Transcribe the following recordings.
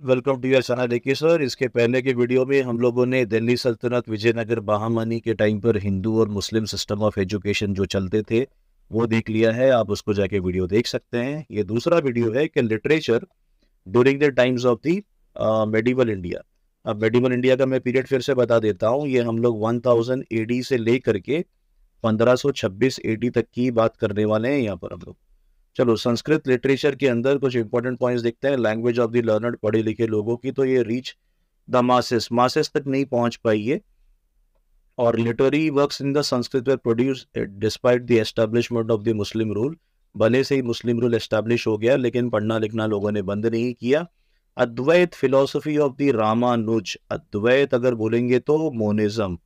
Welcome to your channel. देखिए sir, इसके पहले के वीडियो में हम लोगों ने दिल्ली सल्तनत, विजयनगर, बहामनी के टाइम पर हिंदू और मुस्लिम सिस्टम ऑफ एजुकेशन जो चलते थे वो देख लिया है। आप उसको जाके वीडियो देख सकते हैं। ये दूसरा वीडियो है कि literature during the times of the medieval India. अब मेडिवल इंडिया का मैं पीरियड फिर से बता देता हूँ। ये हम लोग 1000 एडी से लेकर के 1526 एडी तक की बात करने वाले हैं यहाँ पर हम लोग। चलो, संस्कृत लिटरेचर के अंदर कुछ इंपॉर्टेंट पॉइंट्स देखते हैं। लैंग्वेज ऑफ द लर्नड, पढ़े लिखे लोगों की, तो ये रीच द मासेस तक नहीं पहुंच पाई है। और literary works in the Sanskrit were produce despite the establishment of the Muslim rule. भले से ही मुस्लिम रूल एस्टेब्लिश हो गया, लेकिन पढ़ना लिखना लोगों ने बंद नहीं किया। Advaita philosophy of the Ramanuja. Advaita अगर बोलेंगे तो मोनिज्म।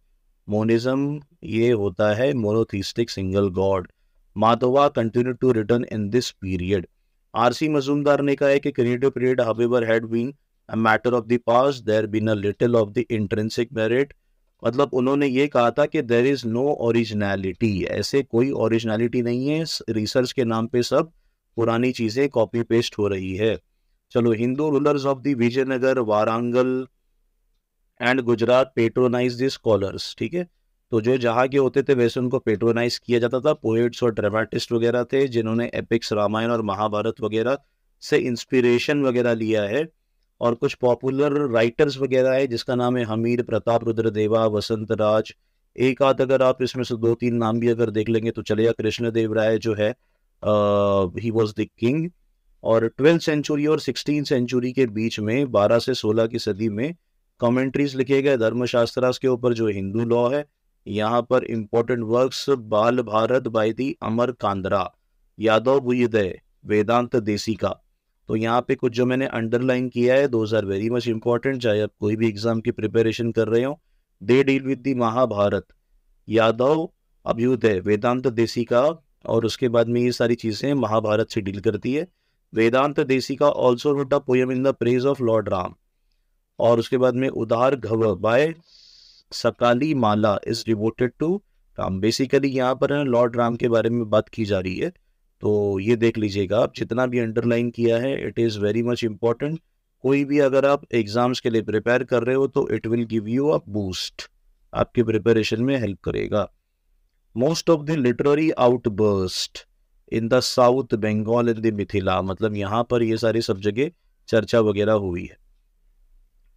मोनिज्म ये होता है monotheistic single God. Madhva continue to return in this period. RC Majumdar ने कहा है कि creative period however had been a matter of the past, there been a little of the intrinsic merit. मतलब उन्होंने ये कहा था कि देयर इज नो ओरिजिनलिटी, ऐसे कोई ओरिजिनलिटी नहीं है, रिसर्च के नाम पे सब पुरानी चीजें कॉपी पेस्ट हो रही है। चलो, Hindu rulers of the Vijayanagar, Warangal and Gujarat patronize the scholars. ठीक है, तो जो जहाँ के होते थे वैसे उनको पेट्रोनाइज किया जाता था। पोएट्स और ड्रामेटिस्ट वगैरह थे जिन्होंने एपिक्स, रामायण और महाभारत वगैरह से इंस्पिरेशन वगैरह लिया है। और कुछ पॉपुलर राइटर्स वगैरह है जिसका नाम है हमीर प्रताप रुद्रदेवा, वसंत राज। एक आध अगर आप इसमें से दो तीन नाम भी अगर देख लेंगे तो चलेगा। कृष्ण देव राय जो है, ही वॉज द किंग। और 12th सेंचुरी और 16th सेंचुरी के बीच में 12 से 16 की सदी में कमेंट्रीज लिखे गए धर्मशास्त्र के ऊपर जो हिंदू लॉ है। यहाँ पर important works Bal Bharat by the Amar Chandra, Yadava Abhyudaya, Vedanta Desika. तो यहाँ पे कुछ जो मैंने अंडरलाइन किया है, those are very much important. चाहे आप कोई भी एग्जाम की प्रिपरेशन कर रहे हो, they deal with the Mahabharata, Yadava Abhyudaya, Vedanta Desika. और उसके बाद में ये सारी चीजें महाभारत से डील करती है। Vedanta Desika also wrote a poem in the praise of lord Ram. और उसके बाद में उदार घव बाय सकाली माला is devoted to Ram. Basically यहाँ पर लॉर्ड राम के बारे में बात की जा रही है। तो ये देख लीजिएगा आप, जितना भी अंडरलाइन किया है it is very much important. कोई भी अगर आप एग्जाम्स के लिए प्रिपेयर कर रहे हो तो it will give you a boost, आपके प्रिपरेशन में हेल्प करेगा। Most of the literary outburst in the south Bengal in the Mithila. मतलब यहाँ पर ये सारी सब जगह चर्चा वगैरह हुई है।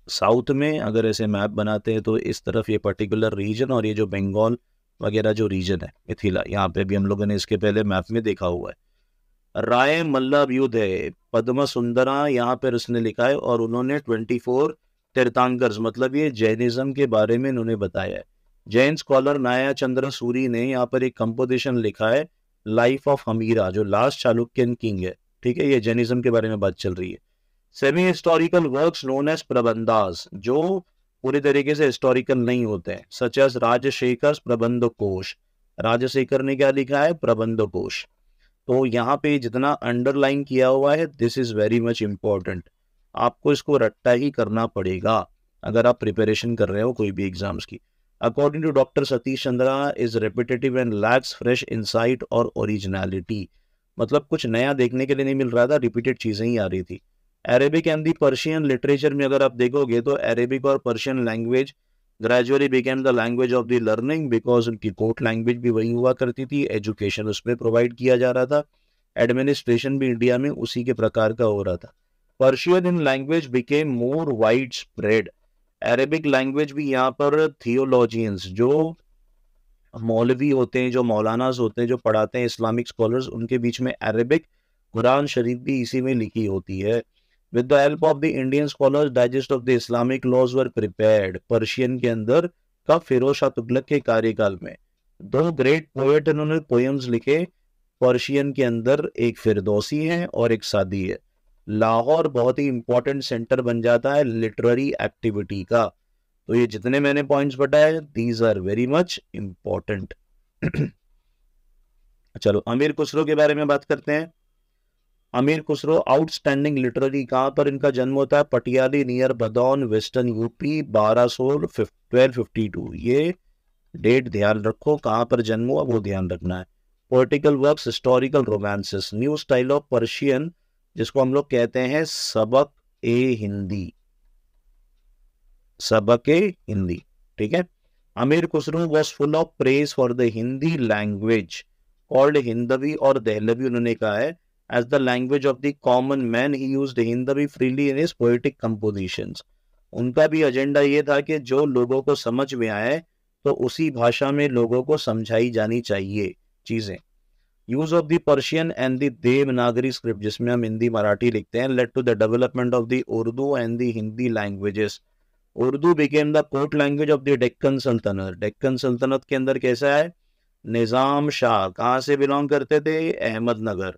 साउथ में अगर ऐसे मैप बनाते हैं तो इस तरफ ये पर्टिकुलर रीजन, और ये जो बंगाल वगैरह जो रीजन है मिथिला, यहाँ पे भी हम लोगों ने इसके पहले मैप में देखा हुआ है। राय मल्लाभ्युदय पद्म सुंदरा यहाँ पर उसने लिखा है। और उन्होंने 24 तीर्थंकर्स, मतलब ये जैनिज्म के बारे में इन्होंने बताया है। जैन स्कॉलर नाया चंद्र सूरी ने यहाँ पर एक कंपोजिशन लिखा है, लाइफ ऑफ हमीरा, जो लास्ट चालुक्यन किंग है। ठीक है, ये जैनिज्म के बारे में बात चल रही है। Semi historical works known as Prabandhas, जो पूरी तरीके से हिस्टोरिकल नहीं होते हैं, सच एज राजशेखर प्रबंध कोश। राजशेखर ने क्या लिखा है? प्रबंध कोश। तो यहाँ पे जितना अंडरलाइन किया हुआ है, this is very much important. आपको इसको रट्टा ही करना पड़ेगा अगर आप प्रिपरेशन कर रहे हो कोई भी एग्जाम्स की। According to doctor Satish Chandra is repetitive and lacks fresh insight और ओरिजिनलिटी। मतलब कुछ नया देखने के लिए नहीं मिल रहा था, रिपीटेड चीजें ही आ रही थी। Arabic and the Persian literature में अगर आप देखोगे तो अरेबिक और Persian language gradually became the language of the learning, because उनकी कोर्ट लैंग्वेज भी वही हुआ करती थी, एजुकेशन उसमें प्रोवाइड किया जा रहा था, एडमिनिस्ट्रेशन भी इंडिया में उसी के प्रकार का हो रहा था। Persian in language became more wide spread. Arabic language भी यहाँ पर थियोलॉजियंस, जो मौलवी होते हैं, जो मौलानाज होते हैं, जो पढ़ाते हैं इस्लामिक स्कॉलर्स, उनके बीच में अरेबिक, कुरान शरीफ भी इसी में लिखी होती है। With the help of the Indian scholars digest of the Islamic laws were prepared. Persian के अंदर कब? फिरोज शाह तुगलक के कार्यकाल में। दो ग्रेट पोएट इन्होंने पोएम्स लिखे पर्शियन के अंदर, एक फिरदौसी है और एक सादी है। लाहौर बहुत ही इंपॉर्टेंट सेंटर बन जाता है लिटरेरी एक्टिविटी का। तो ये जितने मैंने पॉइंट्स बताए, these are very much important. चलो, अमीर खुसरो के बारे में बात करते हैं। अमीर खुसरो आउटस्टैंडिंग लिटरेरी, कहाँ पर इनका जन्म होता है? Patiyali near Badaun, western UP, 1252। ये डेट ध्यान रखो, कहाँ पर जन्म हुआ वो ध्यान रखना है। Political works, historical romances, new style of Persian, जिसको हम लोग कहते हैं सबक ए हिंदी, सबक ए हिंदी, ठीक है। Amir Khusro was full of praise for the Hindi language called Hindavi और दहलवी, उन्होंने कहा है as the language of the common man, he used Hindavi freely in his poetic compositions. उनका भी एजेंडा ये था कि जो लोगों को समझ में आए तो उसी भाषा में लोगों को समझाई जानी चाहिए चीजें। Use of the Persian and the Devanagari script, जिसमें हम हिंदी मराठी लिखते हैं, led to the development of the Urdu and the Hindi languages. Urdu became the court language of the Deccan Sultanat. Deccan सल्तनत के अंदर कैसा है, निजाम शाह कहाँ से बिलोंग करते थे, अहमदनगर।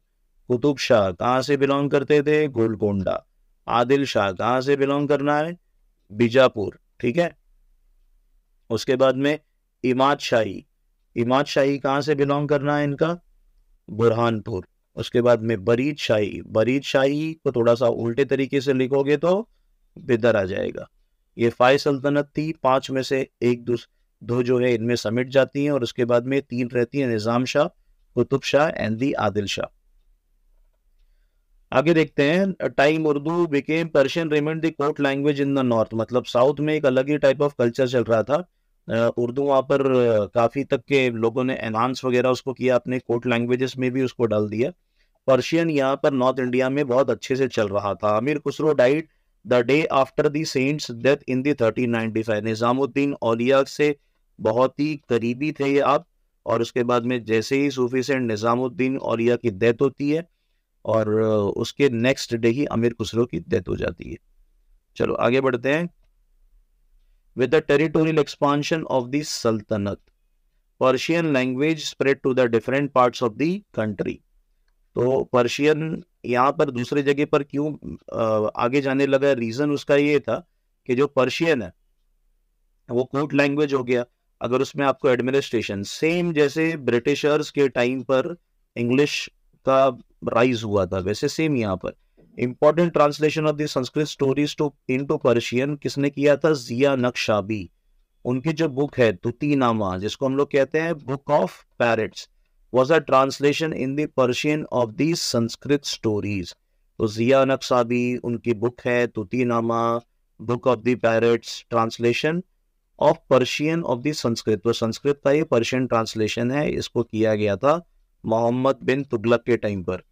कुतुब शाह कहाँ से बिलोंग करते थे, गोलकोंडा। आदिल शाह कहाँ से बिलोंग करना है, बीजापुर, ठीक है। उसके बाद में इमाद शाही, इमाद शाही कहाँ से बिलोंग करना है इनका, बुरहानपुर। उसके बाद में बरीद शाही, बरीद शाही को थोड़ा सा उल्टे तरीके से लिखोगे तो बिदर आ जाएगा। ये 5 सल्तनत थी, 5 में से एक दो जो है इनमें समिट जाती हैं, और उसके बाद में 3 रहती है, निजाम शाह, कुतुब शाह एंड दी आदिल शाह। आगे देखते हैं, time Urdu became Persian remained the court language in the north, मतलब साउथ में एक अलग ही टाइप ऑफ कल्चर चल रहा था। उर्दू वहाँ पर काफी तक के लोगों ने एनहांस वगैरह उसको किया, अपने कोर्ट लैंग्वेजेस में भी उसको डाल दिया। पर्शियन यहाँ पर नॉर्थ इंडिया में बहुत अच्छे से चल रहा था। Amir Khusro died the day after the saint's death in the 1395। Nizamuddin Auliya से बहुत ही करीबी थे ये आप, और उसके बाद में जैसे ही सूफी सेंट निजामुद्दीन औलिया की डेथ होती है और उसके नेक्स्ट डे ही अमीर खुसरो की डेथ हो जाती है। चलो आगे बढ़ते हैं। With the territorial expansion of the sultanate, Persian language spread to the different parts of the country. तो पर्शियन यहाँ पर दूसरी जगह पर क्यों आगे जाने लगा, रीजन उसका ये था कि जो पर्शियन है वो कोर्ट लैंग्वेज हो गया। अगर उसमें आपको एडमिनिस्ट्रेशन सेम जैसे ब्रिटिशर्स के टाइम पर इंग्लिश का राइज हुआ था, वैसे सेम यहाँ पर important translation of the Sanskrit stories to into Persian किसने किया था, जिया नक्शाबी। उनकी जो बुक है तुतीनामा, जिसको हम लोग कहते हैं book of parrots, was a translation in the Persian of these Sanskrit stories। तो जिया नक्शाबी उनकी बुक है Tutinama, book of the parrots, translation of Persian of the Sanskrit. तो संस्कृत का ये पर्शियन ट्रांसलेशन है, इसको किया गया था मोहम्मद बिन तुगलक के टाइम पर।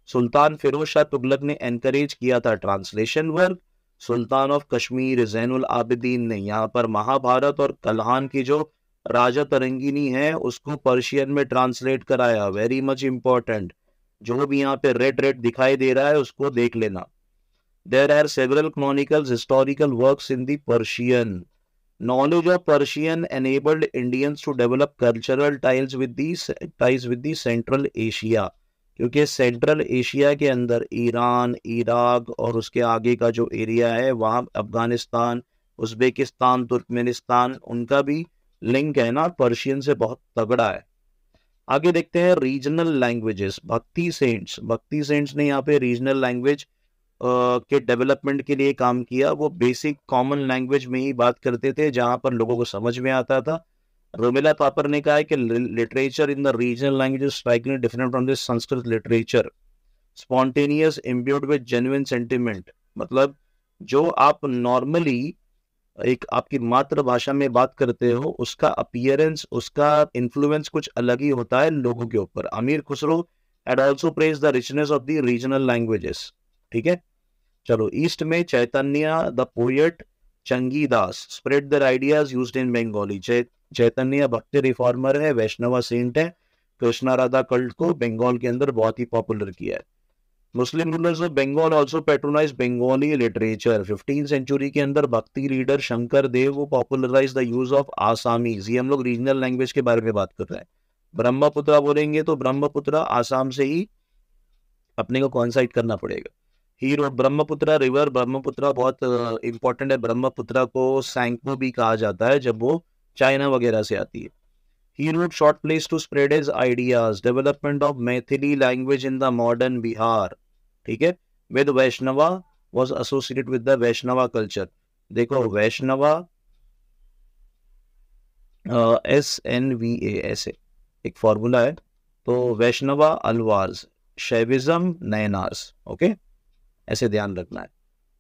सुल्तान फिरोज शाह तुगलक ने एनकरेज किया था translation work. Sultan of Kashmir Zainul Abidin ने यहाँ पर महाभारत और कल्हान की जो राजा तरंगिनी है उसको पर्शियन में ट्रांसलेट कराया, वेरी मच इंपॉर्टेंट। जो भी यहाँ पे रेड रेड दिखाई दे रहा है उसको देख लेना। There are several chronicles historical works in the Persian. Knowledge of Persian enabled Indians to develop cultural ties with the central Asia, क्योंकि सेंट्रल एशिया के अंदर ईरान, इराक और उसके आगे का जो एरिया है वहाँ अफगानिस्तान, उज्बेकिस्तान, तुर्कमेनिस्तान, उनका भी लिंक है ना पर्शियन से बहुत तगड़ा है। आगे देखते हैं रीजनल लैंग्वेजेस। भक्ति सेंट्स ने यहाँ पे रीजनल लैंग्वेज के डेवलपमेंट के लिए काम किया। वो बेसिक कॉमन लैंग्वेज में ही बात करते थे जहां पर लोगों को समझ में आता था। रोमिला थापर ने कहा है कि literature in the regional languages strikingly different from the Sanskrit literature, spontaneous, imbued with genuine sentiment. मतलब जो आप नॉर्मली एक आपकी मातृभाषा में बात करते हो उसका अपीयरेंस, उसका इन्फ्लुएंस कुछ अलग ही होता है लोगों के ऊपर। Amir Khusro had also praise the richness of the regional languages, ठीक है। चलो ईस्ट में Chaitanya the poet Chandi Das spread their ideas used in Bengali. Chaitanya bhakti reformer है, वैष्णवा सेंट है, कृष्णा राधा कल्ट को बंगाल के अंदर बहुत ही पॉपुलर किया है। Muslim rulers of Bengal also patronize Bengali literature. 15th century के अंदर भक्ति रीडर शंकर देव वो popularize the use of Assamese. ये हम लोग रीजनल लैंग्वेज के बारे में बात कर रहे हैं। ब्रह्मपुत्रा बोलेंगे तो ब्रह्मपुत्रा आसाम से ही अपने को कॉन्साइड करना पड़ेगा। हीरो ब्रह्मपुत्रा रिवर, ब्रह्मपुत्रा बहुत इंपॉर्टेंट है। ब्रह्मपुत्रा को सैंको भी कहा जाता है जब वो चाइना वगैरह से आती है। He wrote short plays to spread his ideas, development of Maithili language in the modern Bihar, ठीक है। with Vaishnava was associated with the Vaishnava culture। देखो वैष्णवा SNVA ऐसे एक फॉर्मूला है, तो वैष्णवा अलवार्स, शैविज्म नयनार्स, ओके, ऐसे ध्यान रखना है।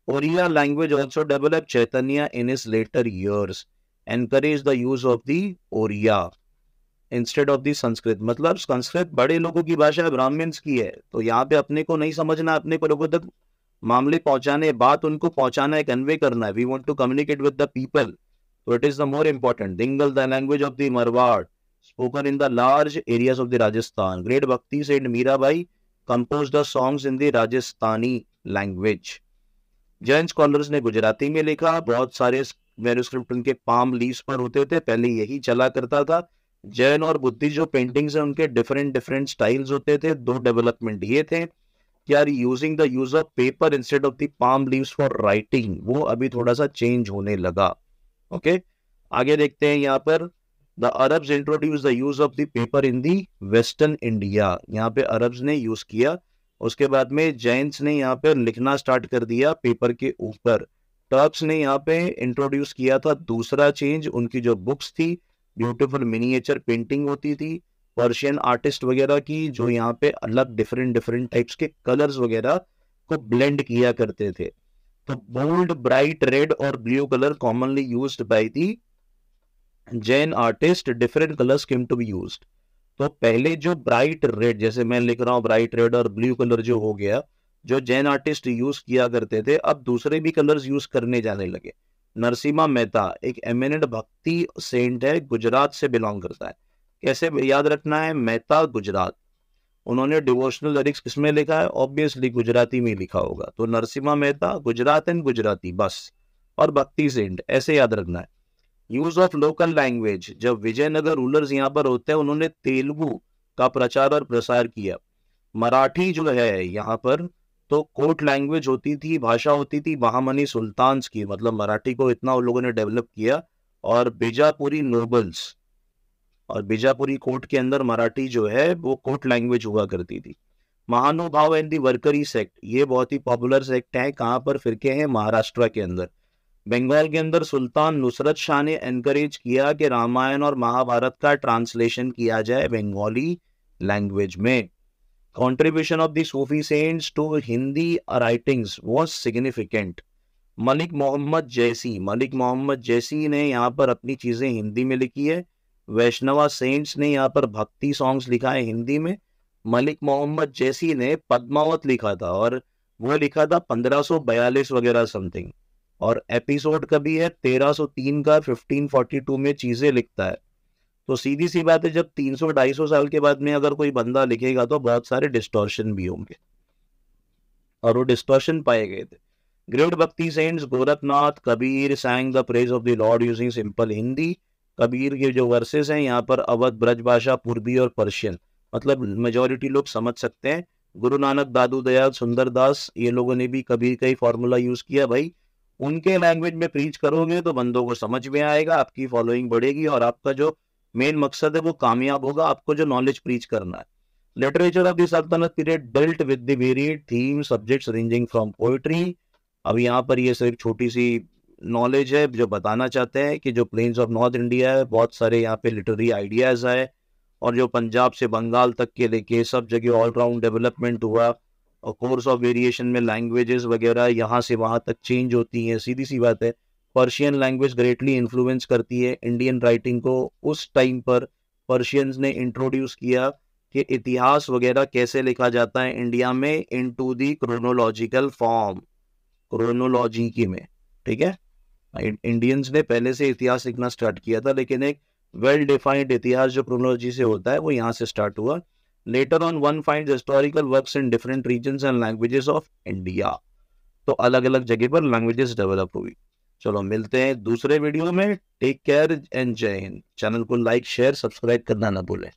Oriya language also developed Chaitanya in his later years, encouraged the use of the Oriya instead of the Sanskrit. मतलब संस्कृत बड़े लोगों की भाषा है, ब्राह्मण्स की है, तो यहाँ पे अपने को नहीं समझना, अपने को लोगों तक मामले पहुंचाने, बात उनको पहुंचाना है, कन्वे करना है। We want to communicate with the people, तो it is the more important. Dingal the language of the Marwar spoken in the large areas of the Rajasthan. Great Bhakti saint Mirabai composed the songs in the Rajasthani language. Jain scholars ने गुजराती में लिखा, बहुत सारे manuscript उनके palm leaves पर होते थे, पहले यही चला करता था। जैन और बुद्धि जो पेंटिंग्स हैं उनके डिफरेंट डिफरेंट स्टाइल्स होते थे। दो डेवलपमेंट ये थे कि यार using the use of paper instead of the palm leaves for writing, वो अभी थोड़ा सा चेंज होने लगा। ओके, आगे देखते हैं यहाँ पर। The Arabs introduce the use of the paper in the western India, यहाँ पे अरब्स ने यूज किया। उसके बाद में जैन्स ने यहाँ पे लिखना स्टार्ट कर दिया पेपर के ऊपर। टर्क्स ने यहाँ पे इंट्रोड्यूस किया था दूसरा चेंज, उनकी जो बुक्स थी ब्यूटीफुल मिनिएचर पेंटिंग होती थी, पर्शियन आर्टिस्ट वगैरह की, जो यहाँ पे अलग डिफरेंट डिफरेंट टाइप्स के कलर्स वगैरह को ब्लेंड किया करते थे। तो बोल्ड ब्राइट रेड और blue colour commonly used by the Jain artist, different colours came to be used. तो पहले जो ब्राइट रेड, जैसे मैं लिख रहा हूँ ब्राइट रेड और ब्लू कलर जो हो गया, जो जैन आर्टिस्ट यूज किया करते थे, अब दूसरे भी कलर्स यूज करने जाने लगे। नरसिम्हा मेहता एक एमिनेंट भक्ति सेंट है, गुजरात से बिलोंग करता है। कैसे याद रखना है, मेहता गुजरात। उन्होंने डिवोशनल लिरिक्स किसमें लिखा है, ऑब्वियसली गुजराती में लिखा होगा। तो नरसिम्हा मेहता गुजरात एंड गुजराती बस, और भक्ति सेंट, ऐसे याद रखना है। यूज ऑफ लोकल लैंग्वेज, जब विजयनगर रूलर्स यहाँ पर होते हैं, उन्होंने तेलुगु का प्रचार और प्रसार किया। मराठी जो है यहाँ पर, तो कोर्ट लैंग्वेज होती थी, भाषा होती थी बहामनी सुल्तान्स की, मतलब मराठी को इतना उन लोगों ने डेवलप किया। और बीजापुरी नोबल्स और बीजापुरी कोर्ट के अंदर मराठी जो है वो कोर्ट लैंग्वेज हुआ करती थी। महानुभाव एंड दी वर्करी सेक्ट, ये बहुत ही पॉपुलर सेक्ट है। कहाँ पर फिरके हैं, महाराष्ट्र के अंदर। बंगाल के अंदर सुल्तान नुसरत शाह ने एनकरेज किया कि रामायण और महाभारत का ट्रांसलेशन किया जाए बंगाली लैंग्वेज में। Contribution of the Sufi saints to Hindi writings was significant. Malik Mohammad Jayasi ने यहाँ पर अपनी चीजें हिंदी में लिखी है। वैष्णवा सेंट्स ने यहाँ पर भक्ति सॉन्ग्स लिखा है हिंदी में। मलिक मोहम्मद जैसी ने पद्मावत लिखा था, और वो लिखा था 1542 वगैरह समथिंग। और एपिसोड का भी है 1303 का, 1542 में चीजें लिखता है। तो सीधी सी बात है, जब 300-250 साल के बाद में अगर कोई बंदा लिखेगा तो बहुत सारे डिस्टॉर्शन भी होंगे, और वो डिस्टॉर्शन पाए गए थे। Great Bhakti saints Gorakhnath Kabir sang the praise of the lord using simple Hindi. Kabir के जो वर्सेस हैं यहाँ पर अवध ब्रज भाषा, पूर्वी और पर्शियन, मतलब मेजोरिटी लोग समझ सकते हैं। गुरु नानक, दादू दयाल, सुंदरदास, ये लोगों ने भी कबीर का ही फॉर्मूला यूज किया। भाई उनके लैंग्वेज में प्रीच करोगे तो बंदों को समझ में आएगा, आपकी फॉलोइंग बढ़ेगी, और आपका जो मेन मकसद है वो कामयाब होगा, आपको जो नॉलेज प्रीच करना है। लिटरेचर ऑफ द सल्तनत period dealt with the varied theme subjects ranging from poetry. अब यहाँ पर ये सिर्फ छोटी सी नॉलेज है जो बताना चाहते हैं कि जो प्लेन्स ऑफ नॉर्थ इंडिया है, बहुत सारे यहाँ पे लिटरेरी आइडियाज आए, और जो पंजाब से बंगाल तक के लेके सब जगह ऑलराउंड डेवलपमेंट हुआ। और कोर्स ऑफ वेरिएशन में लैंग्वेजेस वगैरह यहाँ से वहाँ तक चेंज होती हैं। सीधी सी बात है, पर्शियन लैंग्वेज ग्रेटली इन्फ्लुएंस करती है इंडियन राइटिंग को। उस टाइम पर पर्शियंस ने इंट्रोड्यूस किया कि इतिहास वगैरह कैसे लिखा जाता है इंडिया में, into the chronological form, chronology की में। ठीक है, इंडियंस ने पहले से इतिहास लिखना स्टार्ट किया था, लेकिन एक वेल डिफाइंड इतिहास जो क्रोनोलॉजी से होता है वो यहाँ से स्टार्ट हुआ। Later on one finds historical works in different regions and languages of India. तो अलग अलग जगह पर लैंग्वेजेस डेवलप हुई। चलो मिलते हैं दूसरे वीडियो में। टेक केयर एंड जय हिंद। चैनल को लाइक, शेयर, सब्सक्राइब करना ना भूलें।